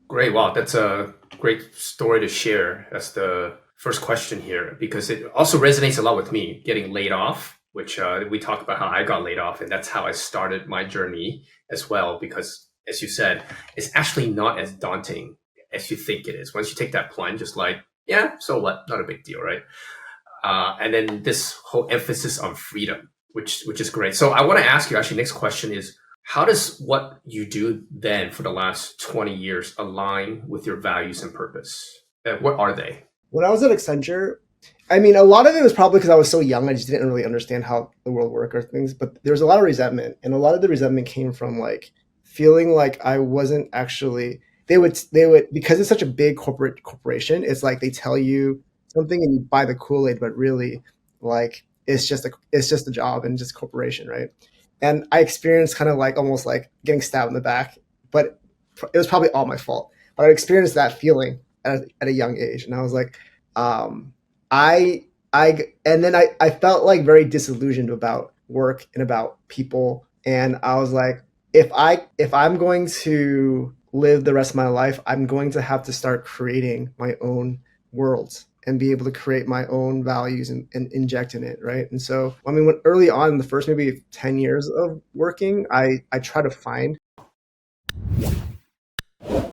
Great. Wow, that's a great story to share. That's the first question here because it also resonates a lot with me getting laid off, which we talked about how I got laid off, and that's how I started my journey as well. Because, as you said, it's actually not as daunting as you think it is. Once you take that plunge, just like, yeah, so what? Not a big deal, right? And then this whole emphasis on freedom, which is great. So I want to ask you actually, next question is how does what you do then for the last 20 years align with your values and purpose? What are they? When I was at Accenture, I mean, a lot of it was probably because I was so young. I just didn't really understand how the world worked or things. But there was a lot of resentment, and a lot of the resentment came from like feeling like I wasn't actually. They would because it's such a big corporation. It's like they tell you something and you buy the Kool Aid, but really, like it's just a job and just corporation, right? And I experienced kind of like almost like getting stabbed in the back, but it was probably all my fault. But I experienced that feeling at a young age, and I was like, um, I and then I felt like very disillusioned about work and about people, and I was like, if I'm going to live the rest of my life, I'm going to have to start creating my own worlds and be able to create my own values and inject in it, right? And so, I mean, when early on, the first maybe 10 years of working, I try to find